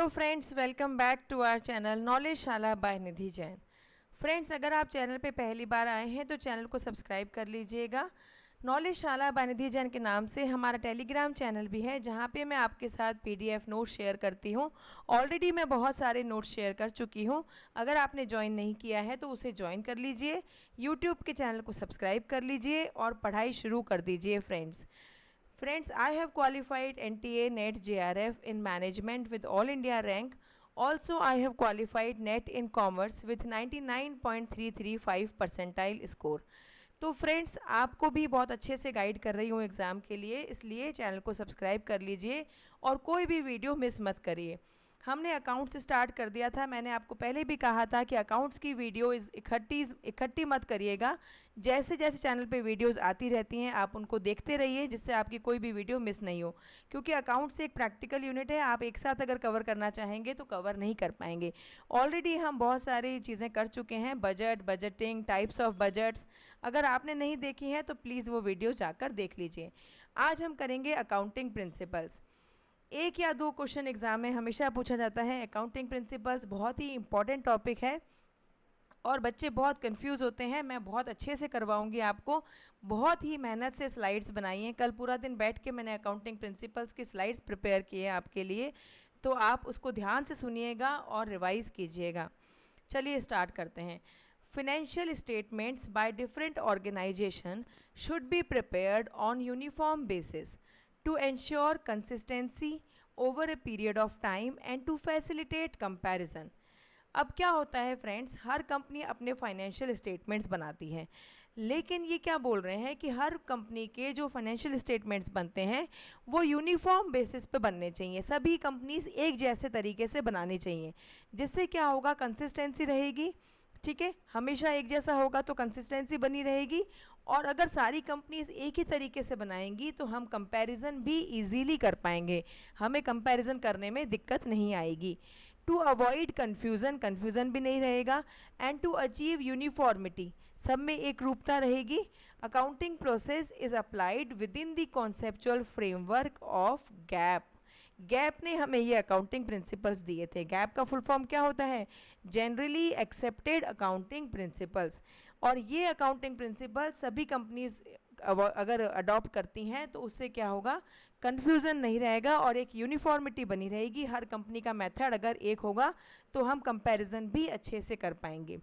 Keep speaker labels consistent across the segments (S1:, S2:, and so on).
S1: Hello friends, welcome back to our channel knowledge शाला by Nidhi Jain. Friends, अगर आप channel पे पहली बार आए हैं तो चैनल को सब्सक्राइब कर लीजिएगा। नॉलेज शाला बाय निधि जैन के नाम से हमारा टेलीग्राम चैनल भी है, जहाँ पे मैं आपके साथ पीडीएफ नोट शेयर करती हूँ। ऑलरेडी मैं बहुत सारे नोट्स शेयर कर चुकी हूँ। अगर आपने ज्वाइन नहीं किया है तो उसे ज्वाइन कर लीजिए, यूट्यूब के चैनल को सब्सक्राइब कर लीजिए और पढ़ाई शुरू कर दीजिए। Friends, I have qualified NTA NET JRF in management with All India rank. Also, I have qualified NET in commerce with 99.335 percentile score. तो फ्रेंड्स, आपको भी बहुत अच्छे से गाइड कर रही हूँ एग्ज़ाम के लिए, इसलिए चैनल को सब्सक्राइब कर लीजिए और कोई भी वीडियो मिस मत करिए। हमने अकाउंट से स्टार्ट कर दिया था। मैंने आपको पहले भी कहा था कि अकाउंट्स की वीडियो इकट्ठी मत करिएगा। जैसे जैसे चैनल पे वीडियोस आती रहती हैं आप उनको देखते रहिए, जिससे आपकी कोई भी वीडियो मिस नहीं हो। क्योंकि अकाउंट्स एक प्रैक्टिकल यूनिट है, आप एक साथ अगर कवर करना चाहेंगे तो कवर नहीं कर पाएंगे। ऑलरेडी हम बहुत सारी चीज़ें कर चुके हैं, बजटिंग, टाइप्स ऑफ बजट्स। अगर आपने नहीं देखी हैं तो प्लीज़ वो वीडियो जाकर देख लीजिए। आज हम करेंगे अकाउंटिंग प्रिंसिपल्स। एक या दो क्वेश्चन एग्ज़ाम में हमेशा पूछा जाता है। अकाउंटिंग प्रिंसिपल्स बहुत ही इंपॉर्टेंट टॉपिक है और बच्चे बहुत कंफ्यूज होते हैं। मैं बहुत अच्छे से करवाऊंगी आपको। बहुत ही मेहनत से स्लाइड्स बनाई हैं। कल पूरा दिन बैठ के मैंने अकाउंटिंग प्रिंसिपल्स की स्लाइड्स प्रिपेयर किए हैं आपके लिए, तो आप उसको ध्यान से सुनिएगा और रिवाइज़ कीजिएगा। चलिए स्टार्ट करते हैं। Financial statements by different organization should be prepared on uniform basis to ensure consistency over a period of time and to facilitate comparison. अब क्या होता है फ्रेंड्स, हर कंपनी अपने फाइनेंशियल स्टेटमेंट्स बनाती है, लेकिन ये क्या बोल रहे हैं कि हर कंपनी के जो फाइनेंशियल स्टेटमेंट्स बनते हैं वो यूनिफॉर्म बेसिस पे बनने चाहिए। सभी कंपनीज एक जैसे तरीके से बनानी चाहिए, जिससे क्या होगा, कंसिस्टेंसी रहेगी। ठीक है, हमेशा एक जैसा होगा तो कंसिस्टेंसी बनी रहेगी। और अगर सारी कंपनीज एक ही तरीके से बनाएंगी तो हम कंपैरिजन भी इजीली कर पाएंगे, हमें कंपैरिजन करने में दिक्कत नहीं आएगी। टू अवॉइड कन्फ्यूज़न भी नहीं रहेगा। एंड टू अचीव यूनिफॉर्मिटी, सब में एक रूपता रहेगी। Accounting process is applied with in the conceptual framework of gap. Gap ने हमें ये अकाउंटिंग प्रिंसिपल्स दिए थे। गैप का फुल फॉर्म क्या होता है? Generally accepted accounting principles. और ये अकाउंटिंग प्रिंसिपल सभी कंपनीज अगर अडॉप्ट करती हैं तो उससे क्या होगा, कन्फ्यूज़न नहीं रहेगा और एक यूनिफॉर्मिटी बनी रहेगी। हर कंपनी का मेथड अगर एक होगा तो हम कंपैरिजन भी अच्छे से कर पाएंगे।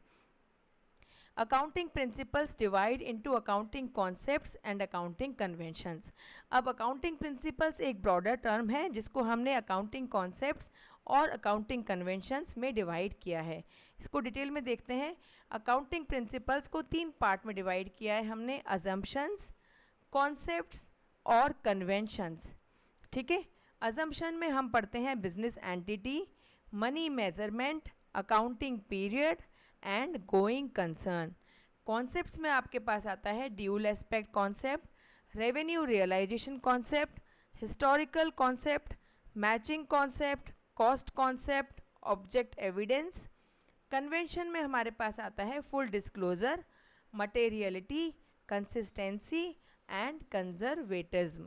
S1: Accounting principles divide into accounting concepts and accounting conventions. अब अकाउंटिंग प्रिंसिपल्स एक ब्रॉडर टर्म है जिसको हमने अकाउंटिंग कॉन्सेप्ट्स और अकाउंटिंग कन्वेंशंस में डिवाइड किया है। इसको डिटेल में देखते हैं। अकाउंटिंग प्रिंसिपल्स को 3 पार्ट में डिवाइड किया है हमने, अजम्पशंस, कॉन्सेप्ट्स और कन्वेंशंस। ठीक है, अजम्पशन में हम पढ़ते हैं business entity, money measurement, accounting period and going concern. Concepts में आपके पास आता है dual aspect concept, revenue realisation concept, historical concept, matching concept, cost concept, object evidence. Convention में हमारे पास आता है full disclosure, materiality, consistency and conservatism.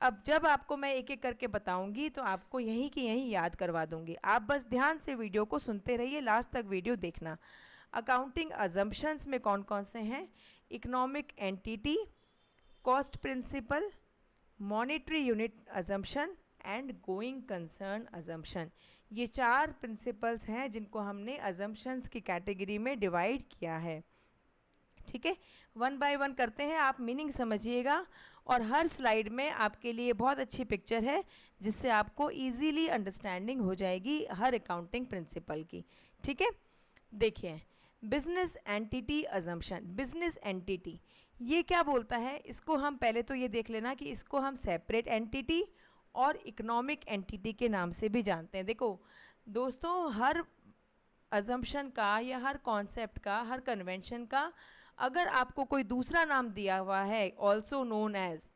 S1: अब जब आपको मैं एक एक करके बताऊंगी तो आपको यहीं की यहीं याद करवा दूंगी। आप बस ध्यान से वीडियो को सुनते रहिए, लास्ट तक वीडियो देखना। अकाउंटिंग अजम्पशंस में कौन कौन से हैं? Economic entity, cost principle, monetary unit assumption and going concern assumption. ये 4 प्रिंसिपल्स हैं जिनको हमने अजम्पशंस की कैटेगरी में डिवाइड किया है। ठीक है, 1 बाय 1 करते हैं, आप मीनिंग समझिएगा। और हर स्लाइड में आपके लिए बहुत अच्छी पिक्चर है जिससे आपको इजीली अंडरस्टैंडिंग हो जाएगी हर अकाउंटिंग प्रिंसिपल की। ठीक है, देखिए business entity assumption. Business entity ये क्या बोलता है, इसको हम पहले तो ये देख लेना कि इसको हम सेपरेट एंटिटी और इकोनॉमिक एंटिटी के नाम से भी जानते हैं। देखो दोस्तों, हर अजम्पशन का या हर कॉन्सेप्ट का, हर कन्वेंशन का अगर आपको कोई दूसरा नाम दिया हुआ है, ऑल्सो नोन एज,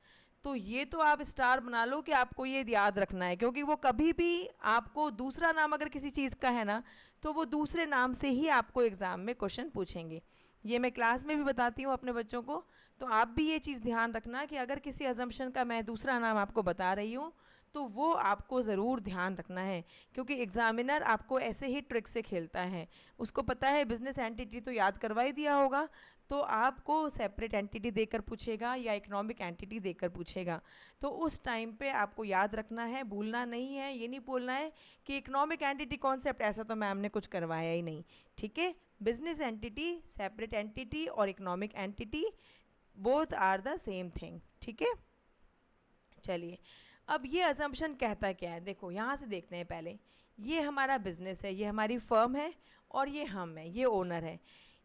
S1: तो ये तो आप स्टार बना लो कि आपको ये याद रखना है। क्योंकि वो कभी भी आपको दूसरा नाम अगर किसी चीज़ का है ना, तो वो दूसरे नाम से ही आपको एग्ज़ाम में क्वेश्चन पूछेंगे। ये मैं क्लास में भी बताती हूँ अपने बच्चों को, तो आप भी ये चीज़ ध्यान रखना कि अगर किसी अजम्पशन का मैं दूसरा नाम आपको बता रही हूँ तो वो आपको ज़रूर ध्यान रखना है, क्योंकि एग्ज़ामिनर आपको ऐसे ही ट्रिक से खेलता है। उसको पता है बिजनेस एंटिटी तो याद करवा ही दिया होगा, तो आपको सेपरेट एंटिटी देकर पूछेगा या इकोनॉमिक एंटिटी देकर पूछेगा। तो उस टाइम पे आपको याद रखना है, भूलना नहीं है। ये नहीं बोलना है कि इकोनॉमिक एंटिटी कॉन्सेप्ट ऐसा तो मैम ने कुछ करवाया ही नहीं। ठीक है, बिजनेस एंटिटी, सेपरेट एंटिटी और economic entity both are the same thing. ठीक है, चलिए अब ये अजम्पशन कहता क्या है, देखो यहाँ से देखते हैं। पहले ये हमारा बिजनेस है, ये हमारी फर्म है और ये हम है, ये ओनर है।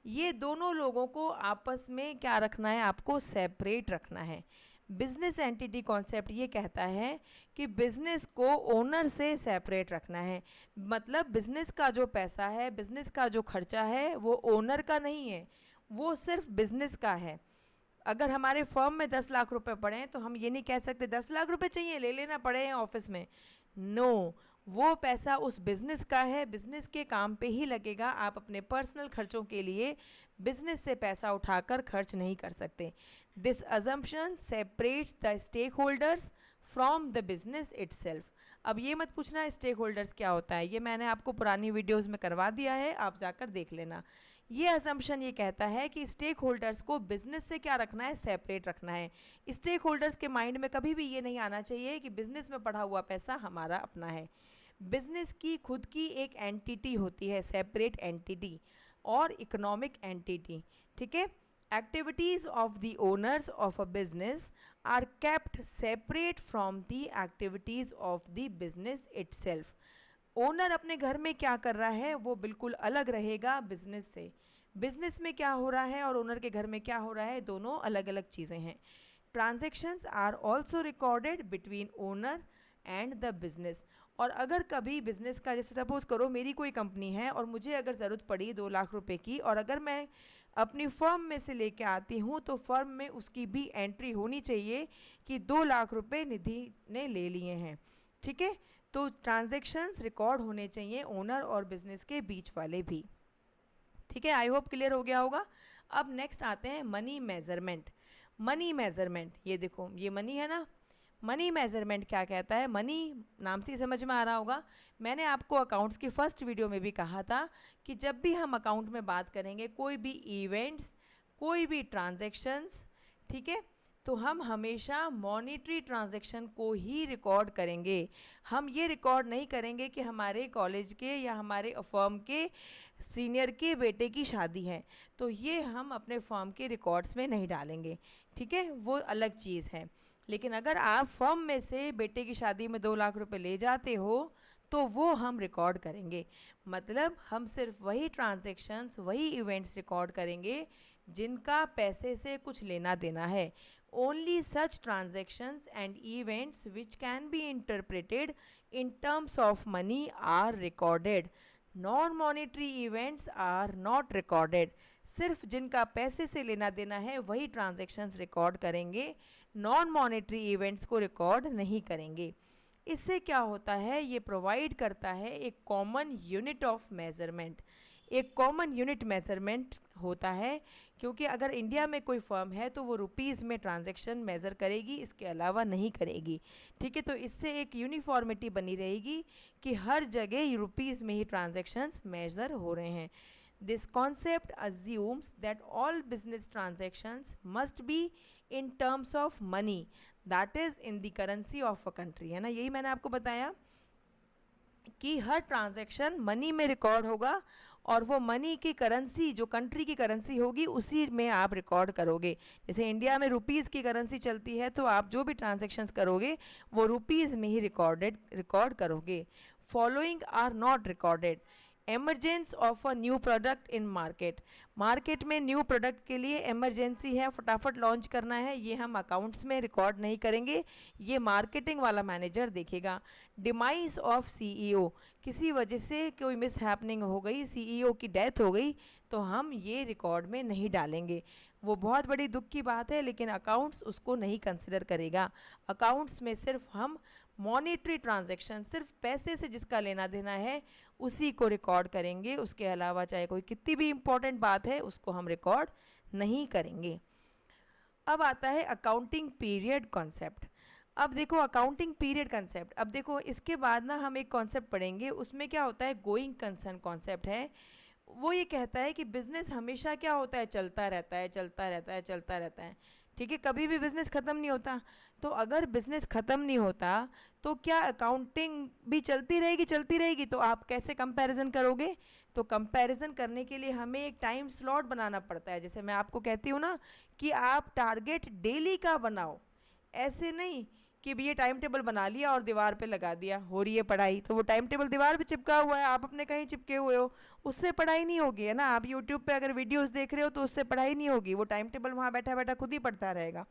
S1: ये दोनों लोगों को आपस में क्या रखना है, आपको सेपरेट रखना है। बिजनेस एंटिटी कॉन्सेप्ट ये कहता है कि बिजनेस को ओनर से सेपरेट रखना है। मतलब बिजनेस का जो पैसा है, बिजनेस का जो खर्चा है, वो ओनर का नहीं है, वो सिर्फ बिजनेस का है। अगर हमारे फर्म में 10 लाख रुपए पड़े हैं तो हम ये नहीं कह सकते 10 लाख रुपए चाहिए, ले लेना पड़े हैं ऑफिस में। नो, वो पैसा उस बिज़नेस का है, बिज़नेस के काम पे ही लगेगा। आप अपने पर्सनल खर्चों के लिए बिज़नेस से पैसा उठाकर खर्च नहीं कर सकते। This assumption separates the stakeholders from the business itself. अब ये मत पूछना स्टेक होल्डर्स क्या होता है, ये मैंने आपको पुरानी वीडियोज़ में करवा दिया है, आप जाकर देख लेना। ये असम्पशन ये कहता है कि स्टेक होल्डर्स को बिजनेस से क्या रखना है, सेपरेट रखना है। स्टेक होल्डर्स के माइंड में कभी भी ये नहीं आना चाहिए कि बिजनेस में पड़ा हुआ पैसा हमारा अपना है। बिजनेस की खुद की एक एंटिटी होती है, सेपरेट एंटिटी और इकोनॉमिक एंटिटी। ठीक है, activities of the owners of a business are kept separate from the activities of the business itself. Owner अपने घर में क्या कर रहा है वो बिल्कुल अलग रहेगा बिजनेस से। बिजनेस में क्या हो रहा है और ओनर के घर में क्या हो रहा है, दोनों अलग अलग चीज़ें हैं। Transactions are also recorded between owner and the business. और अगर कभी बिजनेस का, जैसे सपोज करो मेरी कोई कंपनी है और मुझे अगर ज़रूरत पड़ी 2 लाख रुपए की, और अगर मैं अपनी फर्म में से लेके आती हूँ तो फर्म में उसकी भी एंट्री होनी चाहिए कि 2 लाख रुपए निधि ने ले लिए हैं। ठीक है, तो ट्रांजैक्शंस रिकॉर्ड होने चाहिए ओनर और बिजनेस के बीच वाले भी। ठीक है, आई होप क्लियर हो गया होगा। अब नेक्स्ट आते हैं मनी मेजरमेंट। मनी मेजरमेंट, ये देखो ये मनी है ना, मनी मेजरमेंट क्या कहता है, मनी नाम से ही समझ में आ रहा होगा। मैंने आपको अकाउंट्स की फर्स्ट वीडियो में भी कहा था कि जब भी हम अकाउंट में बात करेंगे, कोई भी इवेंट्स, कोई भी ट्रांजैक्शंस, ठीक है, तो हम हमेशा मॉनेटरी ट्रांजैक्शन को ही रिकॉर्ड करेंगे। हम ये रिकॉर्ड नहीं करेंगे कि हमारे कॉलेज के या हमारे फर्म के सीनियर के बेटे की शादी है, तो ये हम अपने फर्म के रिकॉर्ड्स में नहीं डालेंगे। ठीक है, वो अलग चीज़ है। लेकिन अगर आप फर्म में से बेटे की शादी में 2 लाख रुपए ले जाते हो तो वो हम रिकॉर्ड करेंगे। मतलब हम सिर्फ वही ट्रांजैक्शंस, वही इवेंट्स रिकॉर्ड करेंगे जिनका पैसे से कुछ लेना देना है। Only such transactions and events which can be interpreted in terms of money are recorded. Non-monetary events are not recorded. सिर्फ जिनका पैसे से लेना देना है वही ट्रांजैक्शंस रिकॉर्ड करेंगे, नॉन मॉनेटरी इवेंट्स को रिकॉर्ड नहीं करेंगे। इससे क्या होता है, ये प्रोवाइड करता है एक कॉमन यूनिट ऑफ मेजरमेंट। एक कॉमन यूनिट मेजरमेंट होता है, क्योंकि अगर इंडिया में कोई फर्म है तो वो रुपीज़ में ट्रांजैक्शन मेज़र करेगी, इसके अलावा नहीं करेगी। ठीक है, तो इससे एक यूनिफॉर्मिटी बनी रहेगी कि हर जगह रुपीज़ में ही ट्रांजैक्शंस मेज़र हो रहे हैं। This concept assumes that all business transactions must be in terms of money, that is in the currency of a country. है ना, यही मैंने आपको बताया कि हर ट्रांजैक्शन मनी में रिकॉर्ड होगा और वो मनी की करेंसी, जो कंट्री की करेंसी होगी, उसी में आप रिकॉर्ड करोगे। जैसे इंडिया में रुपीज़ की करेंसी चलती है तो आप जो भी ट्रांजैक्शंस करोगे वो रुपीज़ में ही रिकॉर्ड करोगे। Following are not recorded. Emergence of a new product in market. Market में न्यू प्रोडक्ट के लिए एमरजेंसी है, फटाफट लॉन्च करना है, ये हम अकाउंट्स में रिकॉर्ड नहीं करेंगे, ये मार्केटिंग वाला मैनेजर देखेगा। डिमाइस ऑफ सीईओ, किसी वजह से कोई मिस हैपनिंग हो गई, सीईओ की डेथ हो गई, तो हम ये रिकॉर्ड में नहीं डालेंगे। वो बहुत बड़ी दुख की बात है, लेकिन अकाउंट्स उसको नहीं कंसिडर करेगा। अकाउंट्स में सिर्फ हम मॉनेटरी ट्रांजैक्शन, सिर्फ पैसे से जिसका लेना देना है उसी को रिकॉर्ड करेंगे, उसके अलावा चाहे कोई कितनी भी इम्पोर्टेंट बात है उसको हम रिकॉर्ड नहीं करेंगे। अब आता है अकाउंटिंग पीरियड कॉन्सेप्ट। अब देखो अकाउंटिंग पीरियड कंसेप्ट, अब देखो इसके बाद ना हम एक कॉन्सेप्ट पढ़ेंगे, उसमें क्या होता है, गोइंग कंसर्न कॉन्सेप्ट है। वो ये कहता है कि बिजनेस हमेशा क्या होता है, चलता रहता है, चलता रहता है, चलता रहता है। ठीक है, कभी भी बिजनेस ख़त्म नहीं होता। तो अगर बिजनेस ख़त्म नहीं होता तो क्या अकाउंटिंग भी चलती रहेगी, चलती रहेगी, तो आप कैसे कंपैरिजन करोगे? तो कंपैरिजन करने के लिए हमें एक टाइम स्लॉट बनाना पड़ता है। जैसे मैं आपको कहती हूँ ना कि आप टारगेट डेली का बनाओ, ऐसे नहीं कि भी ये टाइम टेबल बना लिया और दीवार पे लगा दिया, हो रही है पढ़ाई, तो वो टाइम टेबल दीवार पे चिपका हुआ है, आप अपने कहीं चिपके हुए हो, उससे पढ़ाई नहीं होगी, है ना। आप यूट्यूब पे अगर वीडियोस देख रहे हो तो उससे पढ़ाई नहीं होगी, वो टाइम टेबल वहाँ बैठा बैठा खुद ही पढ़ता रहेगा।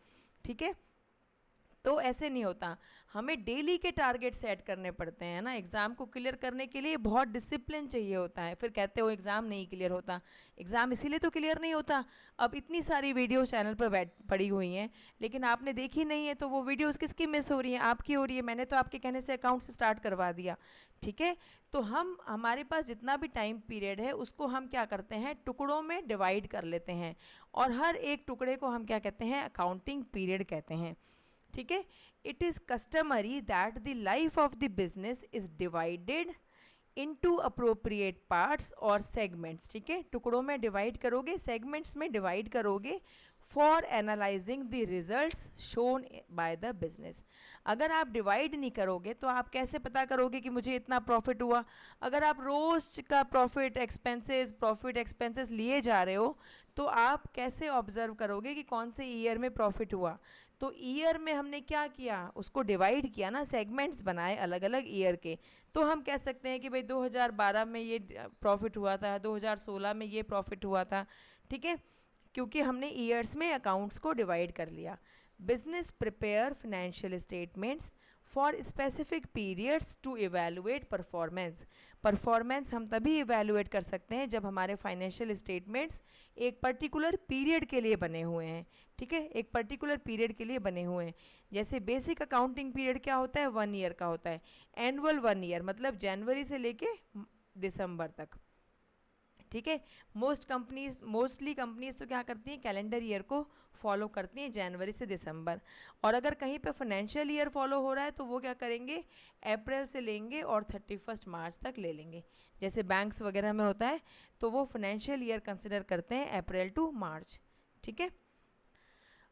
S1: ठीक है, तो ऐसे नहीं होता, हमें डेली के टारगेट सेट करने पड़ते हैं ना। एग्ज़ाम को क्लियर करने के लिए बहुत डिसिप्लिन चाहिए होता है। फिर कहते हो एग्ज़ाम नहीं क्लियर होता, एग्ज़ाम इसीलिए तो क्लियर नहीं होता। अब इतनी सारी वीडियो चैनल पर बैठ पड़ी हुई हैं, लेकिन आपने देखी नहीं है, तो वो वीडियोस किसकी मिस हो रही हैं? आपकी हो रही है। मैंने तो आपके कहने से अकाउंट से स्टार्ट करवा दिया। ठीक है, तो हम हमारे पास जितना भी टाइम पीरियड है उसको हम क्या करते हैं, टुकड़ों में डिवाइड कर लेते हैं, और हर एक टुकड़े को हम क्या कहते हैं, अकाउंटिंग पीरियड कहते हैं। ठीक है, it is customary that the life of the business is divided into appropriate parts और सेगमेंट्स। ठीक है, टुकड़ों में डिवाइड करोगे, सेगमेंट्स में डिवाइड करोगे, for analysing the results shown by the business. अगर आप डिवाइड नहीं करोगे तो आप कैसे पता करोगे कि मुझे इतना प्रॉफिट हुआ? अगर आप रोज का प्रॉफिट एक्सपेंसेस लिए जा रहे हो, तो आप कैसे ऑब्जर्व करोगे कि कौन से ईयर में प्रॉफिट हुआ? तो ईयर में हमने क्या किया, उसको डिवाइड किया ना, सेगमेंट्स बनाए अलग अलग ईयर के। तो हम कह सकते हैं कि भाई 2012 में ये प्रॉफिट हुआ था, 2016 में ये प्रॉफिट हुआ था। ठीक है, क्योंकि हमने ईयर्स में अकाउंट्स को डिवाइड कर लिया। Business prepare financial statements for specific periods to evaluate performance. Performance हम तभी इवेलुएट कर सकते हैं जब हमारे फाइनेंशियल स्टेटमेंट्स एक पर्टिकुलर पीरियड के लिए बने हुए हैं। ठीक है, एक पर्टिकुलर पीरियड के लिए बने हुए हैं। जैसे बेसिक अकाउंटिंग पीरियड क्या होता है, 1 ईयर का होता है। एनुअल 1 ईयर मतलब जनवरी से लेके दिसंबर तक। ठीक है, मोस्टली कंपनीज तो क्या करती हैं, कैलेंडर ईयर को फॉलो करती हैं, जनवरी से दिसंबर। और अगर कहीं पे फाइनेंशियल ईयर फॉलो हो रहा है तो वो क्या करेंगे, अप्रैल से लेंगे और 31 मार्च तक ले लेंगे। जैसे बैंक्स वगैरह में होता है, तो वो फाइनेंशियल ईयर कंसिडर करते हैं अप्रैल टू मार्च। ठीक है,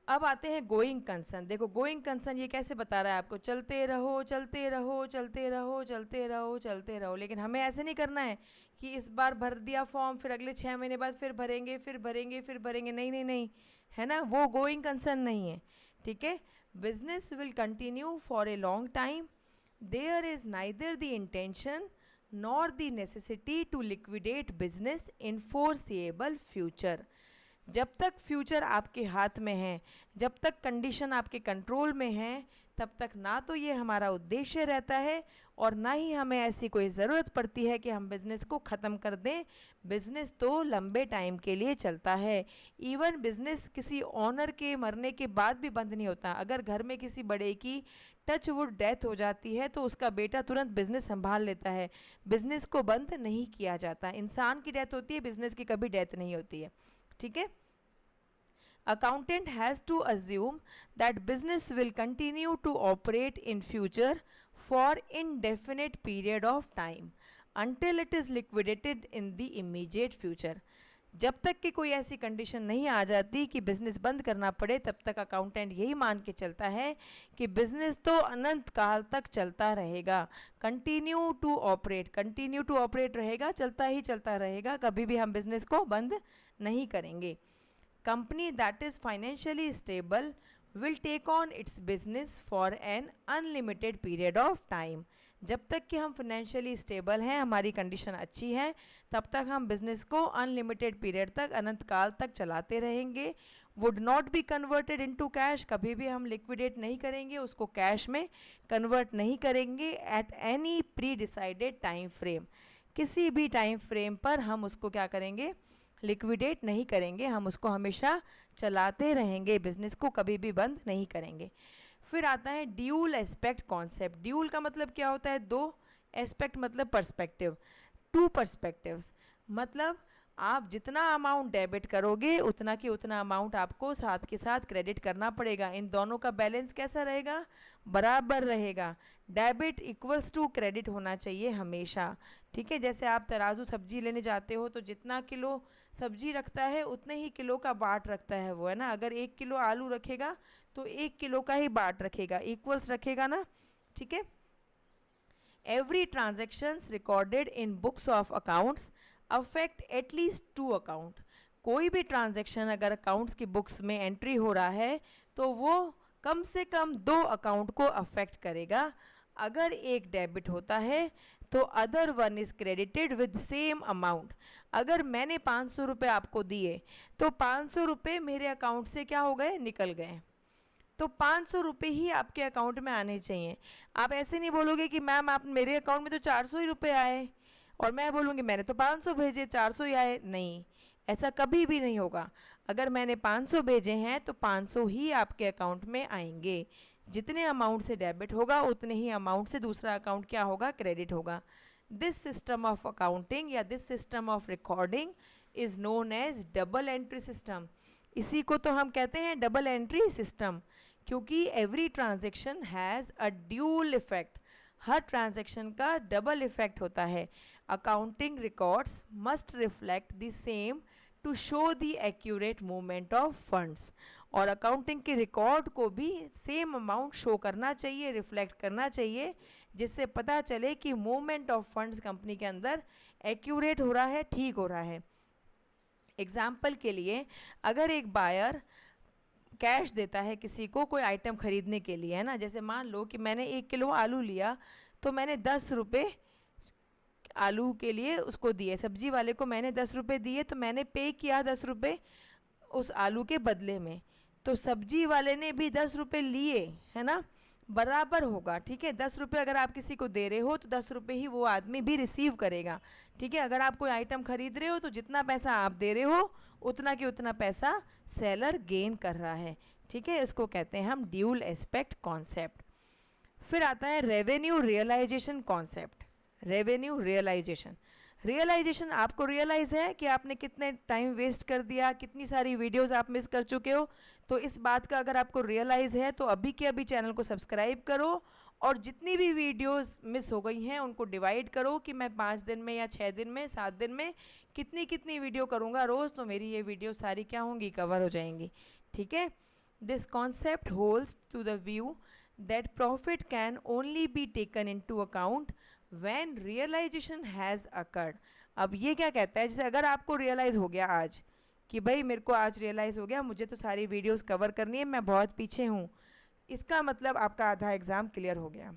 S1: अब आते हैं गोइंग कंसर्न। देखो गोइंग कंसर्न ये कैसे बता रहा है आपको, चलते रहो, चलते रहो, चलते रहो, चलते रहो, चलते रहो। लेकिन हमें ऐसे नहीं करना है कि इस बार भर दिया फॉर्म, फिर अगले 6 महीने बाद फिर भरेंगे, फिर भरेंगे, फिर भरेंगे। नहीं नहीं नहीं, है ना, वो गोइंग कंसर्न नहीं है। ठीक है, business will continue for a long time, there is neither the intention nor the necessity to liquidate business in foreseeable future. जब तक फ्यूचर आपके हाथ में है, जब तक कंडीशन आपके कंट्रोल में है, तब तक ना तो ये हमारा उद्देश्य रहता है और ना ही हमें ऐसी कोई ज़रूरत पड़ती है कि हम बिज़नेस को ख़त्म कर दें। बिज़नेस तो लंबे टाइम के लिए चलता है। इवन बिज़नेस किसी ऑनर के मरने के बाद भी बंद नहीं होता। अगर घर में किसी बड़े की टच वुड डेथ हो जाती है तो उसका बेटा तुरंत बिज़नेस संभाल लेता है, बिज़नेस को बंद नहीं किया जाता। इंसान की डेथ होती है, बिज़नेस की कभी डेथ नहीं होती है। ठीक है, accountant has to assume that business will continue to operate in future for indefinite period of time until it is liquidated in the immediate future। जब तक कि कोई ऐसी कंडीशन नहीं आ जाती कि बिज़नेस बंद करना पड़े, तब तक अकाउंटेंट यही मान के चलता है कि बिज़नेस तो अनंत काल तक चलता रहेगा। कंटिन्यू टू ऑपरेट रहेगा, चलता ही चलता रहेगा, कभी भी हम बिज़नेस को बंद नहीं करेंगे। Company that is financially stable will take on its business for an unlimited period of time. जब तक कि हम फाइनेंशियली स्टेबल हैं, हमारी कंडीशन अच्छी है, तब तक हम बिज़नेस को अनलिमिटेड पीरियड तक, अनंत काल तक चलाते रहेंगे। Would not be converted into cash, कभी भी हम लिक्विडेट नहीं करेंगे, उसको कैश में कन्वर्ट नहीं करेंगे। At any pre decided time frame, किसी भी टाइम फ्रेम पर हम उसको क्या करेंगे, लिक्विडेट नहीं करेंगे, हम उसको हमेशा चलाते रहेंगे, बिजनेस को कभी भी बंद नहीं करेंगे। फिर आता है ड्यूल एस्पेक्ट कॉन्सेप्ट। ड्यूल का मतलब क्या होता है, दो, एस्पेक्ट मतलब पर्सपेक्टिव, टू पर्सपेक्टिव्स। मतलब आप जितना अमाउंट डेबिट करोगे उतना की उतना अमाउंट आपको साथ के साथ क्रेडिट करना पड़ेगा। इन दोनों का बैलेंस कैसा रहेगा? बराबर रहेगा। डेबिट इक्वल्स टू क्रेडिट होना चाहिए हमेशा। ठीक है, जैसे आप तराजू सब्जी लेने जाते हो तो जितना किलो सब्जी रखता है उतने ही किलो का बाट रखता है वो, है ना। अगर 1 किलो आलू रखेगा तो 1 किलो का ही बाट रखेगा, इक्वल्स रखेगा ना। ठीक है, every transactions recorded in books of accounts affect at least 2 account. कोई भी ट्रांजैक्शन अगर अकाउंट्स की बुक्स में एंट्री हो रहा है तो वो कम से कम 2 अकाउंट को अफेक्ट करेगा। अगर एक डेबिट होता है तो other one is credited with same amount. अगर मैंने 500 रुपये आपको दिए तो 500 रुपये मेरे अकाउंट से क्या हो गए? निकल गए। तो 500 रुपये ही आपके अकाउंट में आने चाहिए। आप ऐसे नहीं बोलोगे कि मैम आप मेरे अकाउंट में तो 400 ही रुपये आए और मैं बोलूँगी मैंने तो 500 भेजे, 400 ही आए। नहीं, ऐसा कभी भी नहीं होगा। अगर मैंने 500 भेजे हैं तो 500 ही आपके अकाउंट में आएंगे। जितने अमाउंट से डेबिट होगा उतने ही अमाउंट से दूसरा अकाउंट क्या होगा? क्रेडिट होगा। दिस सिस्टम ऑफ अकाउंटिंग या this system of recording is known as double entry system. इसी को तो हम कहते हैं डबल एंट्री सिस्टम, क्योंकि every transaction has a dual effect. हर ट्रांजैक्शन का डबल इफेक्ट होता है। Accounting records must reflect the same to show the accurate movement of funds. और अकाउंटिंग के रिकॉर्ड को भी सेम अमाउंट शो करना चाहिए, रिफ्लेक्ट करना चाहिए, जिससे पता चले कि मूवमेंट ऑफ फंड्स कंपनी के अंदर एक्यूरेट हो रहा है, ठीक हो रहा है। एग्जाम्पल के लिए, अगर एक बायर कैश देता है किसी को कोई आइटम खरीदने के लिए, है ना, जैसे मान लो कि मैंने 1 किलो आलू लिया तो मैंने 10 रुपये आलू के लिए उसको दिए, सब्जी वाले को मैंने 10 रुपये दिए, तो मैंने पे किया 10 रुपये उस आलू के बदले में, तो सब्जी वाले ने भी 10 रुपये लिए, है ना, बराबर होगा। ठीक है, 10 रुपये अगर आप किसी को दे रहे हो तो 10 रुपये ही वो आदमी भी रिसीव करेगा। ठीक है, अगर आप कोई आइटम खरीद रहे हो तो जितना पैसा आप दे रहे हो उतना की उतना पैसा सेलर गेन कर रहा है। ठीक है, इसको कहते हैं हम ड्यूल एस्पेक्ट कॉन्सेप्ट। फिर आता है revenue realisation concept. Revenue realisation, realisation आपको रियलाइज़ है कि आपने कितने टाइम वेस्ट कर दिया, कितनी सारी वीडियोस आप मिस कर चुके हो। तो इस बात का अगर आपको रियलाइज़ है तो अभी के अभी चैनल को सब्सक्राइब करो और जितनी भी वीडियोस मिस हो गई हैं उनको डिवाइड करो कि मैं 5 दिन में या 6 दिन में 7 दिन में कितनी कितनी वीडियो करूँगा रोज़, तो मेरी ये वीडियो सारी क्या होंगी? कवर हो जाएंगी। ठीक है, this concept holds to the view that profit can only be taken into account when realisation has occurred. अब ये क्या कहता है, जैसे अगर आपको रियलाइज़ हो गया आज कि भाई मेरे को आज रियलाइज़ हो गया मुझे तो सारी वीडियोस कवर करनी है, मैं बहुत पीछे हूँ, इसका मतलब आपका आधा एग्ज़ाम क्लियर हो गया।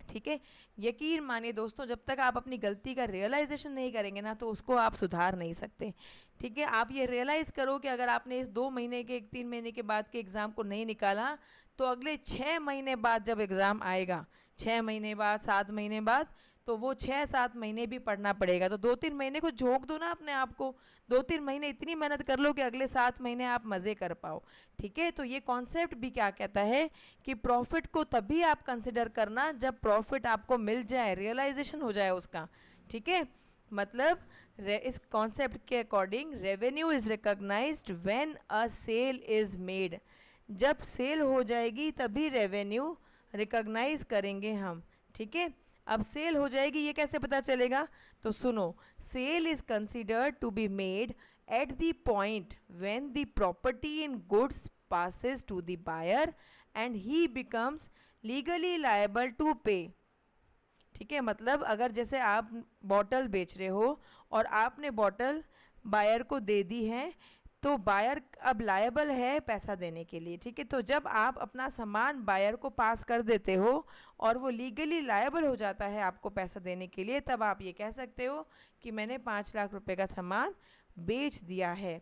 S1: ठीक है, यकीन मानिए दोस्तों, जब तक आप अपनी गलती का रियलाइजेशन नहीं करेंगे ना तो उसको आप सुधार नहीं सकते। ठीक है, आप ये रियलाइज़ करो कि अगर आपने इस 2 महीने के 3 महीने के बाद के एग्ज़ाम को नहीं निकाला तो अगले 6 महीने बाद जब एग्ज़ाम आएगा, 6 महीने बाद, 7 महीने बाद, तो वो 6-7 महीने भी पढ़ना पड़ेगा। तो 2-3 महीने को झोंक दो ना अपने आप को, 2-3 महीने इतनी मेहनत कर लो कि अगले 7 महीने आप मज़े कर पाओ। ठीक है, तो ये कॉन्सेप्ट भी क्या कहता है कि प्रॉफिट को तभी आप कंसिडर करना जब प्रॉफिट आपको मिल जाए, रियलाइजेशन हो जाए उसका। ठीक है, मतलब इस कॉन्सेप्ट के according revenue is recognised when a sale is made. जब सेल हो जाएगी तभी रेवेन्यू रिकॉग्नाइज करेंगे हम। ठीक है, अब सेल हो जाएगी ये कैसे पता चलेगा? तो सुनो, sale is considered to be made at the point when the property in goods passes to the buyer and he becomes legally liable to pay। ठीक है, मतलब अगर जैसे आप बॉटल बेच रहे हो और आपने बॉटल बायर को दे दी है तो बायर अब लायबल है पैसा देने के लिए। ठीक है, तो जब आप अपना सामान बायर को पास कर देते हो और वो लीगली लायबल हो जाता है आपको पैसा देने के लिए, तब आप ये कह सकते हो कि मैंने 5 लाख रुपए का सामान बेच दिया है।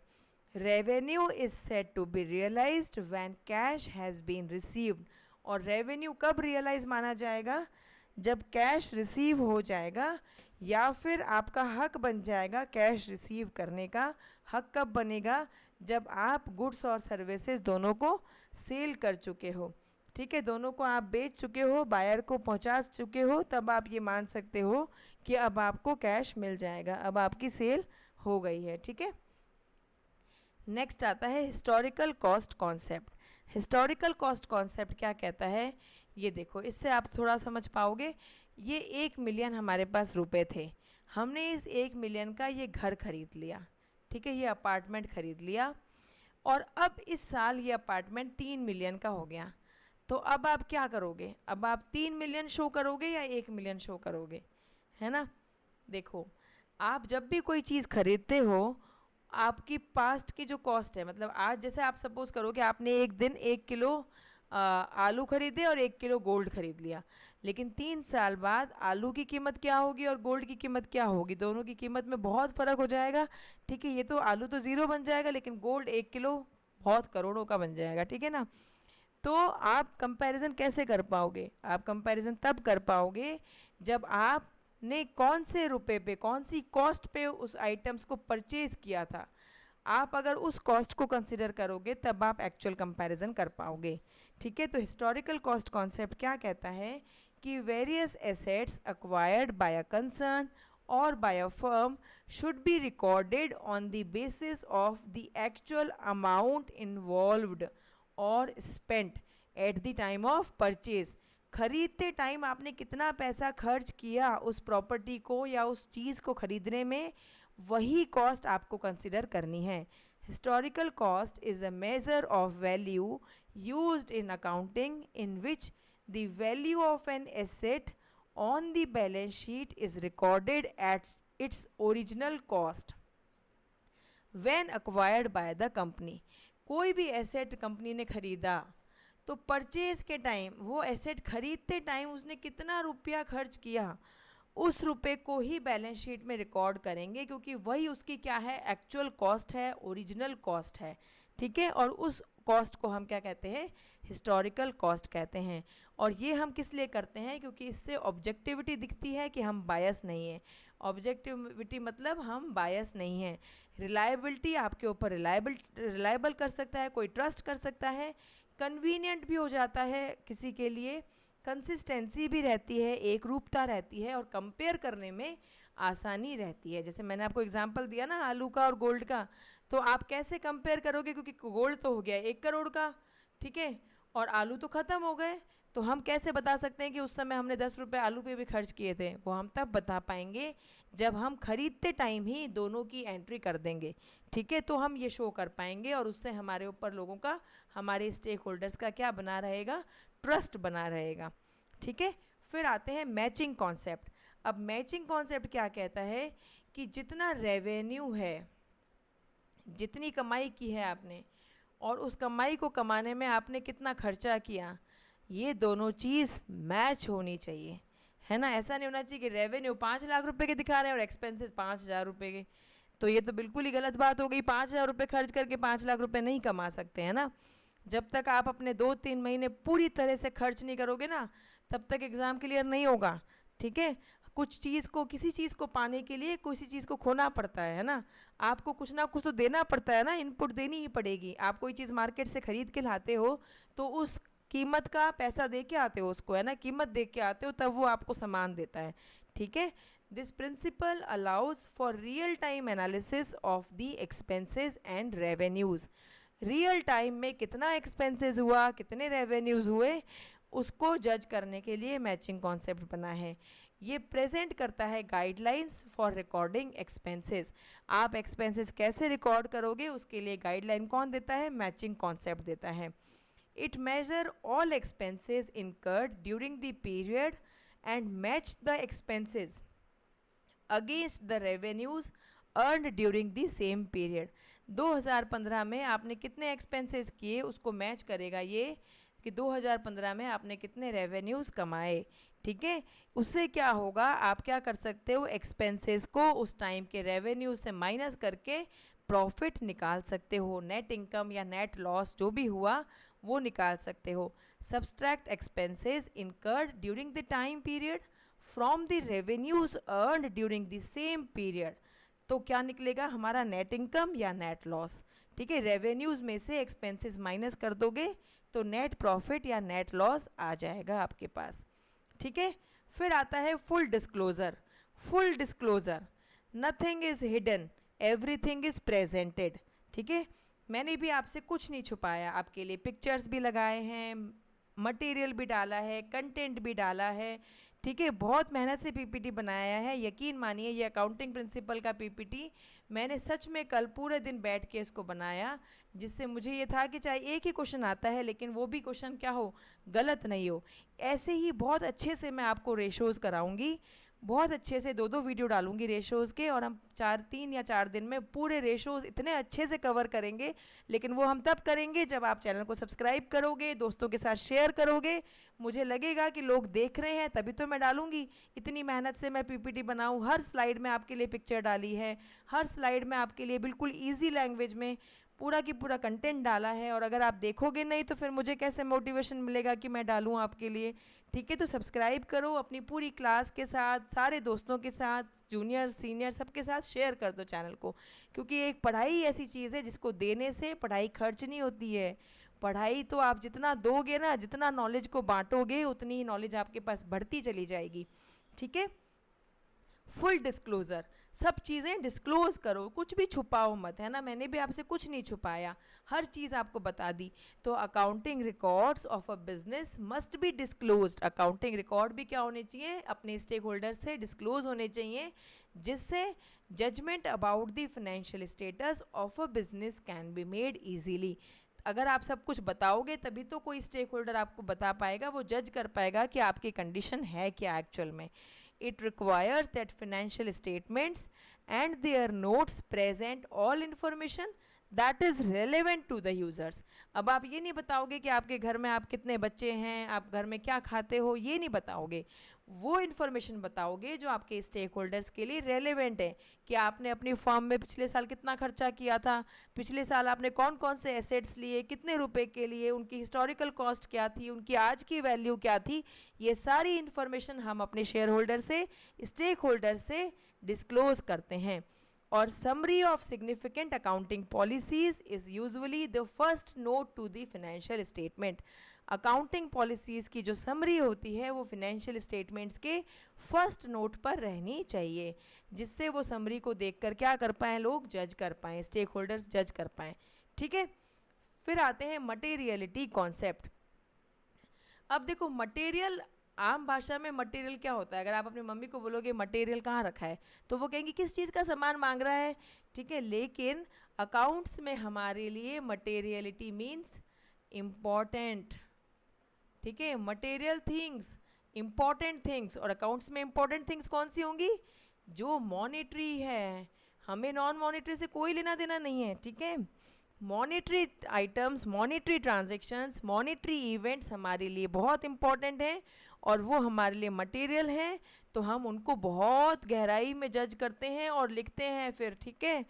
S1: Revenue is said to be realised when cash has been received. और रेवेन्यू कब रियलाइज माना जाएगा? जब कैश रिसीव हो जाएगा या फिर आपका हक बन जाएगा कैश रिसीव करने का। हक कब बनेगा? जब आप गुड्स और सर्विसेज दोनों को सेल कर चुके हो। ठीक है, दोनों को आप बेच चुके हो, बायर को पहुंचा चुके हो, तब आप ये मान सकते हो कि अब आपको कैश मिल जाएगा, अब आपकी सेल हो गई है, ठीक है। नेक्स्ट आता है historical cost concept. Historical cost concept क्या कहता है, ये देखो, इससे आप थोड़ा समझ पाओगे। ये 1 मिलियन हमारे पास रुपए थे, हमने इस 1 मिलियन का ये घर खरीद लिया, ठीक है, ये अपार्टमेंट खरीद लिया, और अब इस साल ये अपार्टमेंट 3 मिलियन का हो गया। तो अब आप क्या करोगे, अब आप 3 मिलियन शो करोगे या 1 मिलियन शो करोगे, है ना। देखो, आप जब भी कोई चीज़ खरीदते हो, आपकी पास्ट की जो कॉस्ट है, मतलब आज जैसे आप सपोज करो कि आपने एक दिन 1 किलो आलू खरीदे और 1 किलो गोल्ड खरीद लिया, लेकिन 3 साल बाद आलू की कीमत क्या होगी और गोल्ड की कीमत क्या होगी, दोनों की कीमत में बहुत फ़र्क हो जाएगा, ठीक है। ये तो आलू तो ज़ीरो बन जाएगा, लेकिन गोल्ड 1 किलो बहुत करोड़ों का बन जाएगा, ठीक है ना। तो आप कंपैरिजन कैसे कर पाओगे, आप कंपैरिजन तब कर पाओगे जब आपने कौन से रुपए पे, कौन सी कॉस्ट पे उस आइटम्स को परचेज किया था। आप अगर उस कॉस्ट को कंसिडर करोगे तब आप एक्चुअल कंपैरिजन कर पाओगे, ठीक है। तो हिस्टोरिकल कॉस्ट कॉन्सेप्ट क्या कहता है कि various assets acquired by a concern और by a firm should be recorded on the basis of the actual amount involved और spent at the time of purchase. खरीदते टाइम आपने कितना पैसा खर्च किया उस प्रॉपर्टी को या उस चीज़ को खरीदने में, वही कॉस्ट आपको कंसिडर करनी है। Historical cost is a measure of value used in accounting in which the value of an asset on the balance sheet is recorded at its original cost when acquired by the company. कोई भी asset company ने खरीदा तो purchase के time, वो asset खरीदते time उसने कितना रुपया खर्च किया, उस रुपए को ही बैलेंस शीट में रिकॉर्ड करेंगे, क्योंकि वही उसकी क्या है, एक्चुअल कॉस्ट है, ओरिजिनल कॉस्ट है, ठीक है। और उस कॉस्ट को हम क्या कहते हैं, हिस्टोरिकल कॉस्ट कहते हैं। और ये हम किस लिए करते हैं, क्योंकि इससे ऑब्जेक्टिविटी दिखती है कि हम बायस नहीं हैं। ऑब्जेक्टिविटी मतलब हम बायस नहीं हैं। रिलायबिलिटी, आपके ऊपर रिलायबल कर सकता है, कोई ट्रस्ट कर सकता है, कन्वीनियंट भी हो जाता है किसी के लिए, कंसिस्टेंसी भी रहती है, एक रूपता रहती है, और कंपेयर करने में आसानी रहती है। जैसे मैंने आपको एग्जांपल दिया ना आलू का और गोल्ड का, तो आप कैसे कंपेयर करोगे, क्योंकि गोल्ड तो हो गया 1 करोड़ का, ठीक है, और आलू तो ख़त्म हो गए, तो हम कैसे बता सकते हैं कि उस समय हमने 10 रुपये आलू पे भी खर्च किए थे। वो हम तब बता पाएंगे जब हम खरीदते टाइम ही दोनों की एंट्री कर देंगे, ठीक है। तो हम ये शो कर पाएंगे, और उससे हमारे ऊपर लोगों का, हमारे स्टेक होल्डर्स का क्या बना रहेगा, ट्रस्ट बना रहेगा, ठीक है। फिर आते हैं मैचिंग कॉन्सेप्ट। अब मैचिंग कॉन्सेप्ट क्या कहता है कि जितना रेवेन्यू है, जितनी कमाई की है आपने, और उस कमाई को कमाने में आपने कितना खर्चा किया, ये दोनों चीज़ मैच होनी चाहिए, है ना। ऐसा नहीं होना चाहिए कि रेवेन्यू 5 लाख रुपए के दिखा रहे हैं और एक्सपेंसेस 5,000 रुपये के, तो ये तो बिल्कुल ही गलत बात हो गई। 5,000 रुपये खर्च करके 5 लाख रुपए नहीं कमा सकते, है ना। जब तक आप अपने 2-3 महीने पूरी तरह से खर्च नहीं करोगे ना, तब तक एग्ज़ाम क्लियर नहीं होगा, ठीक है। कुछ चीज़ को, किसी चीज़ को पाने के लिए किसी चीज़ को खोना पड़ता है ना। आपको कुछ ना कुछ तो देना पड़ता है ना, इनपुट देनी ही पड़ेगी। आप कोई चीज़ मार्केट से ख़रीद के लाते हो तो उस कीमत का पैसा दे के आते हो उसको, है ना, कीमत दे के आते हो, तब वो आपको सामान देता है, ठीक है। This principle allows for real time analysis of the expenses and revenues. Real time में कितना एक्सपेंसेस हुआ, कितने रेवेन्यूज़ हुए, उसको जज करने के लिए मैचिंग कॉन्सेप्ट बना है। ये प्रेजेंट करता है गाइडलाइंस फॉर रिकॉर्डिंग एक्सपेंसेस। आप एक्सपेंसेस कैसे रिकॉर्ड करोगे, उसके लिए गाइडलाइन कौन देता है, मैचिंग कॉन्सेप्ट देता है। It measure all expenses incurred during the period and match the expenses against the revenues earned during the same period. 2015 में आपने कितने एक्सपेंसेस किए, उसको मैच करेगा ये कि 2015 में आपने कितने रेवेन्यूज़ कमाए, ठीक है। उससे क्या होगा, आप क्या कर सकते हो, एक्सपेंसेस को उस टाइम के रेवेन्यू से माइनस करके प्रॉफिट निकाल सकते हो, नेट इनकम या नेट लॉस जो भी हुआ वो निकाल सकते हो। Subtract expenses incurred during the time period from the revenues earned during the same period. तो क्या निकलेगा हमारा, नेट इनकम या नेट लॉस, ठीक है। रेवेन्यूज़ में से एक्सपेंसेस माइनस कर दोगे तो नेट प्रॉफिट या नेट लॉस आ जाएगा आपके पास, ठीक है। फिर आता है full disclosure. Full disclosure, nothing is hidden everything is presented. ठीक है, मैंने भी आपसे कुछ नहीं छुपाया, आपके लिए पिक्चर्स भी लगाए हैं, मटेरियल भी डाला है, कंटेंट भी डाला है। ठीक है, बहुत मेहनत से पीपीटी बनाया है। यकीन मानिए ये अकाउंटिंग प्रिंसिपल का पीपीटी मैंने सच में कल पूरे दिन बैठ के इसको बनाया, जिससे मुझे ये था कि चाहे एक ही क्वेश्चन आता है लेकिन वो भी क्वेश्चन क्या हो, गलत नहीं हो। ऐसे ही बहुत अच्छे से मैं आपको रेशोज़ कराऊंगी, बहुत अच्छे से 2-2 वीडियो डालूंगी रेशोज़ के, और हम 3 या 4 दिन में पूरे रेशोज़ इतने अच्छे से कवर करेंगे। लेकिन वो हम तब करेंगे जब आप चैनल को सब्सक्राइब करोगे, दोस्तों के साथ शेयर करोगे। मुझे लगेगा कि लोग देख रहे हैं तभी तो मैं डालूंगी। इतनी मेहनत से मैं पीपीटी बनाऊं, हर स्लाइड में आपके लिए पिक्चर डाली है, हर स्लाइड में आपके लिए बिल्कुल ईजी लैंग्वेज में पूरा की पूरा कंटेंट डाला है। और अगर आप देखोगे नहीं तो फिर मुझे कैसे मोटिवेशन मिलेगा कि मैं डालूँ आपके लिए। ठीक है, तो सब्सक्राइब करो, अपनी पूरी क्लास के साथ, सारे दोस्तों के साथ, जूनियर सीनियर सबके साथ शेयर कर दो चैनल को। क्योंकि एक पढ़ाई ऐसी चीज़ है जिसको देने से पढ़ाई खर्च नहीं होती है। पढ़ाई तो आप जितना दोगे ना, जितना नॉलेज को बांटोगे, उतनी ही नॉलेज आपके पास बढ़ती चली जाएगी। ठीक है, फुल डिस्क्लोज़र, सब चीज़ें डिस्क्लोज करो, कुछ भी छुपाओ मत, है ना। मैंने भी आपसे कुछ नहीं छुपाया, हर चीज़ आपको बता दी। तो accounting records of a business must be disclosed. Accounting record भी क्या होने चाहिए, अपने स्टेक होल्डर से डिस्क्लोज होने चाहिए, जिससे judgement about the financial status of a business can be made easily. अगर आप सब कुछ बताओगे तभी तो कोई स्टेक होल्डर आपको बता पाएगा, वो जज कर पाएगा कि आपकी कंडीशन है क्या एक्चुअल में। It requires that financial statements and their notes present all information that is relevant to the users। अब आप ये नहीं बताओगे कि आपके घर में आप कितने बच्चे हैं, आप घर में क्या खाते हो, ये नहीं बताओगे। वो इन्फॉर्मेशन बताओगे जो आपके स्टेक होल्डर्स के लिए रेलेवेंट है, कि आपने अपनी फर्म में पिछले साल कितना खर्चा किया था, पिछले साल आपने कौन कौन से एसेट्स लिए, कितने रुपए के लिए, उनकी हिस्टोरिकल कॉस्ट क्या थी, उनकी आज की वैल्यू क्या थी। ये सारी इन्फॉर्मेशन हम अपने शेयर होल्डर से, स्टेक होल्डर से डिस्क्लोज करते हैं। और summary of significant accounting policies is usually the first note to the financial statement. Accounting policies की जो समरी होती है वो फिनेंशियल स्टेटमेंट्स के फर्स्ट नोट पर रहनी चाहिए, जिससे वो समरी को देखकर क्या कर पाएँ, लोग जज कर पाएँ, स्टेक होल्डर्स जज कर पाएँ। ठीक है, फिर आते हैं मटेरियलिटी कॉन्सेप्ट। अब देखो, मटेरियल, आम भाषा में मटेरियल क्या होता है, अगर आप अपनी मम्मी को बोलोगे मटेरियल कहाँ रखा है तो वो कहेंगी किस चीज़ का सामान मांग रहा है। ठीक है, लेकिन अकाउंट्स में हमारे लिए मटेरियलिटी मीन्स इम्पॉर्टेंट। ठीक है, मटेरियल थिंग्स, इम्पॉर्टेंट थिंग्स। और अकाउंट्स में इम्पॉर्टेंट थिंग्स कौन सी होंगी, जो मॉनेटरी है, हमें नॉन मॉनेटरी से कोई लेना देना नहीं है। ठीक है, monetary items, monetary transactions, monetary events हमारे लिए बहुत इंपॉर्टेंट हैं और वो हमारे लिए मटेरियल हैं, तो हम उनको बहुत गहराई में जज करते हैं और लिखते हैं फिर। ठीक है,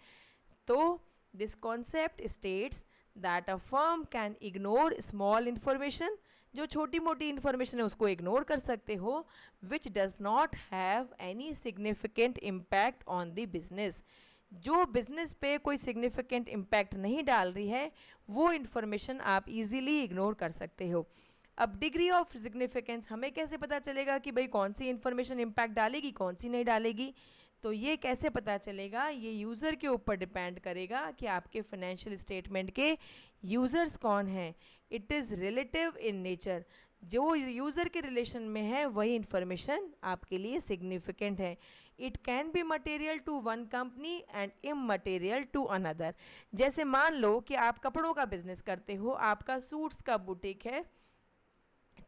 S1: तो this concept states that a firm can ignore small information, जो छोटी मोटी इन्फॉर्मेशन है उसको इग्नोर कर सकते हो, which does not have any significant impact on the business. जो बिजनेस पे कोई सिग्निफिकेंट इम्पैक्ट नहीं डाल रही है वो इन्फॉर्मेशन आप इजीली इग्नोर कर सकते हो। अब डिग्री ऑफ सिग्निफिकेंस, हमें कैसे पता चलेगा कि भाई कौन सी इन्फॉर्मेशन इम्पैक्ट डालेगी, कौन सी नहीं डालेगी। तो ये कैसे पता चलेगा, ये यूज़र के ऊपर डिपेंड करेगा कि आपके फाइनेंशियल स्टेटमेंट के यूज़र्स कौन हैं। It is relative in nature, जो यूज़र के रिलेशन में है वही इन्फॉर्मेशन आपके लिए सिग्निफिकेंट है। It can be material to one company and immaterial to another. जैसे मान लो कि आप कपड़ों का बिजनेस करते हो, आपका सूट्स का बुटीक है।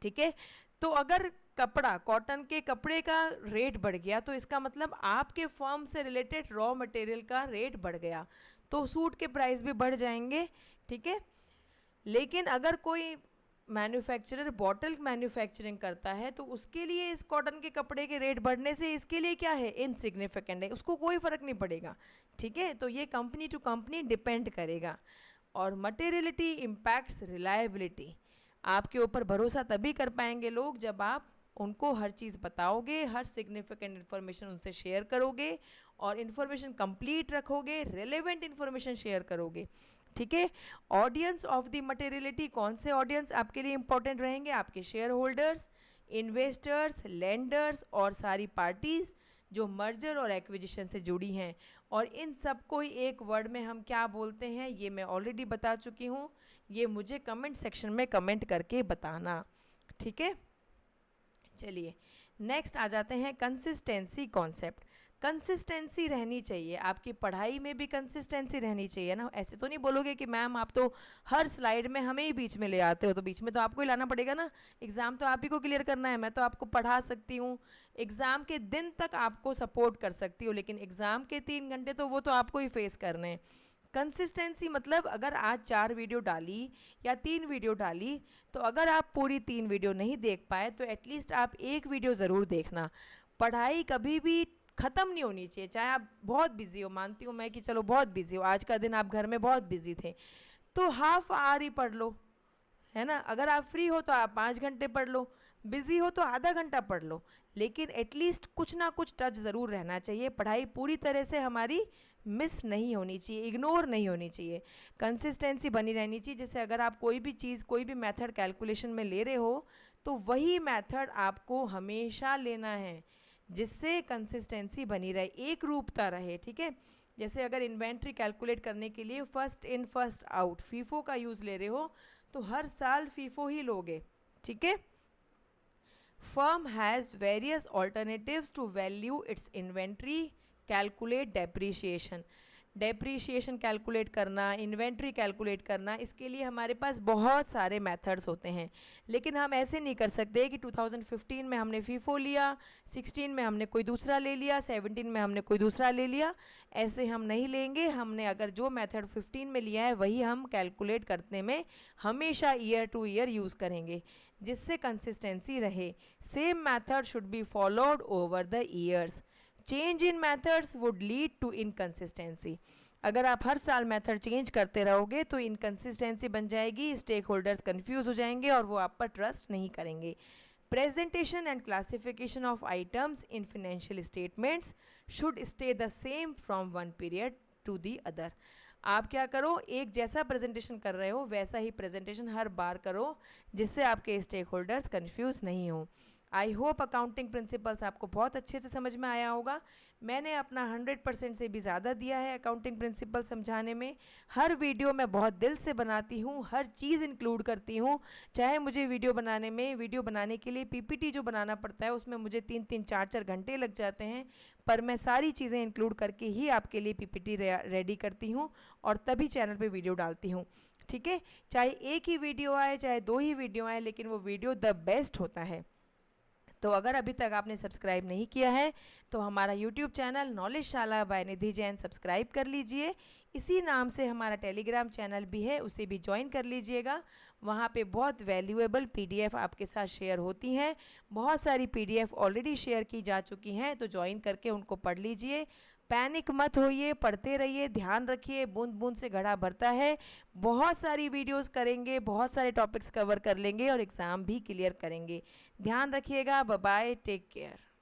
S1: ठीक है, तो अगर कपड़ा, कॉटन के कपड़े का रेट बढ़ गया तो इसका मतलब आपके फर्म से रिलेटेड रॉ मटेरियल का रेट बढ़ गया, तो सूट के प्राइस भी बढ़ जाएंगे। ठीक है, लेकिन अगर कोई मैन्युफैक्चरर बॉटल मैन्युफैक्चरिंग करता है तो उसके लिए इस कॉटन के कपड़े के रेट बढ़ने से इसके लिए क्या है, इनसिग्निफिकेंट है, उसको कोई फ़र्क नहीं पड़ेगा। ठीक है, तो ये कंपनी टू कंपनी डिपेंड करेगा। और मटेरियलिटी इम्पैक्ट्स रिलायबिलिटी, आपके ऊपर भरोसा तभी कर पाएंगे लोग जब आप उनको हर चीज़ बताओगे, हर सिग्निफिकेंट इन्फॉर्मेशन उनसे शेयर करोगे और इन्फॉर्मेशन कंप्लीट रखोगे, रेलेवेंट इन्फॉर्मेशन शेयर करोगे। ठीक है, ऑडियंस ऑफ द मटेरियलिटी, कौन से ऑडियंस आपके लिए इंपॉर्टेंट रहेंगे, आपके शेयर होल्डर्स, इन्वेस्टर्स, लेंडर्स और सारी पार्टीज जो मर्जर और एक्विजिशन से जुड़ी हैं। और इन सब को ही एक वर्ड में हम क्या बोलते हैं ये मैं ऑलरेडी बता चुकी हूँ, ये मुझे कमेंट सेक्शन में कमेंट करके बताना, ठीक है। चलिए नेक्स्ट आ जाते हैं कंसिस्टेंसी कॉन्सेप्ट। कंसिस्टेंसी रहनी चाहिए, आपकी पढ़ाई में भी कंसिस्टेंसी रहनी चाहिए ना। ऐसे तो नहीं बोलोगे कि मैम आप तो हर स्लाइड में हमें ही बीच में ले आते हो, तो बीच में तो आपको ही लाना पड़ेगा ना, एग्ज़ाम तो आप ही को क्लियर करना है। मैं तो आपको पढ़ा सकती हूँ, एग्ज़ाम के दिन तक आपको सपोर्ट कर सकती हूँ, लेकिन एग्ज़ाम के 3 घंटे तो वो तो आपको ही फेस करने हैं। कंसिस्टेंसी मतलब अगर आज 4 वीडियो डाली या 3 वीडियो डाली, तो अगर आप पूरी 3 वीडियो नहीं देख पाए तो एटलीस्ट आप एक वीडियो ज़रूर देखना। पढ़ाई कभी भी ख़त्म नहीं होनी चाहिए, चाहे आप बहुत बिजी हो, मानती हूँ मैं कि चलो बहुत बिजी हो, आज का दिन आप घर में बहुत बिजी थे, तो हाफ आवर ही पढ़ लो, है ना। अगर आप फ्री हो तो आप 5 घंटे पढ़ लो, बिजी हो तो आधा घंटा पढ़ लो, लेकिन एटलीस्ट कुछ ना कुछ टच ज़रूर रहना चाहिए। पढ़ाई पूरी तरह से हमारी मिस नहीं होनी चाहिए, इग्नोर नहीं होनी चाहिए, कंसिस्टेंसी बनी रहनी चाहिए। जैसे अगर आप कोई भी चीज़, कोई भी मेथड कैलकुलेशन में ले रहे हो, तो वही मेथड आपको हमेशा लेना है, जिससे कंसिस्टेंसी बनी रहे, एक रूपता रहे, ठीक है। जैसे अगर इन्वेंट्री कैलकुलेट करने के लिए first in first out FIFO का यूज़ ले रहे हो, तो हर साल फीफो ही लोगे, ठीक है। Firm has various alternatives to value its inventory, calculate depreciation. Depreciation calculate करना, इन्वेंट्री कैलकुलेट करना, इसके लिए हमारे पास बहुत सारे मेथड्स होते हैं, लेकिन हम ऐसे नहीं कर सकते कि 2015 में हमने फीफो लिया, 16 में हमने कोई दूसरा ले लिया, 17 में हमने कोई दूसरा ले लिया, ऐसे हम नहीं लेंगे। हमने अगर जो मेथड 15 में लिया है वही हम कैलकुलेट करने में हमेशा ईयर टू ईयर यूज़ करेंगे, जिससे कंसिस्टेंसी रहे। Same method should be followed over the years. Change in methods would lead to inconsistency. अगर आप हर साल मेथड चेंज करते रहोगे तो इनकंसिस्टेंसी बन जाएगी, स्टेक होल्डर्स कन्फ्यूज़ हो जाएंगे और वो आप पर ट्रस्ट नहीं करेंगे। Presentation and classification of items in financial statements should stay the same from one period to the other. आप क्या करो, एक जैसा प्रेजेंटेशन कर रहे हो वैसा ही प्रेजेंटेशन हर बार करो, जिससे आपके स्टेक होल्डर्स कन्फ्यूज़ नहीं हो। आई होप अकाउंटिंग प्रिंसिपल्स आपको बहुत अच्छे से समझ में आया होगा। मैंने अपना 100% से भी ज़्यादा दिया है अकाउंटिंग प्रिंसिपल समझाने में। हर वीडियो मैं बहुत दिल से बनाती हूँ, हर चीज़ इंक्लूड करती हूँ, चाहे मुझे वीडियो बनाने के लिए पीपीटी जो बनाना पड़ता है उसमें मुझे 3-3 4-4 घंटे लग जाते हैं, पर मैं सारी चीज़ें इंक्लूड करके ही आपके लिए पीपीटी रेडी करती हूँ और तभी चैनल पर वीडियो डालती हूँ, ठीक है। चाहे एक ही वीडियो आए, चाहे 2 ही वीडियो आए, लेकिन वो वीडियो द बेस्ट होता है। तो अगर अभी तक आपने सब्सक्राइब नहीं किया है तो हमारा यूट्यूब चैनल नॉलेज शाला बाय निधि जैन सब्सक्राइब कर लीजिए। इसी नाम से हमारा टेलीग्राम चैनल भी है, उसे भी ज्वाइन कर लीजिएगा। वहाँ पे बहुत वैल्यूएबल पीडीएफ आपके साथ शेयर होती हैं, बहुत सारी पीडीएफ ऑलरेडी शेयर की जा चुकी हैं, तो ज्वाइन करके उनको पढ़ लीजिए। पैनिक मत होइए, पढ़ते रहिए, ध्यान रखिए, बूंद बूंद से घड़ा भरता है। बहुत सारी वीडियोस करेंगे, बहुत सारे टॉपिक्स कवर कर लेंगे और एग्ज़ाम भी क्लियर करेंगे। ध्यान रखिएगा। Bye bye, take care.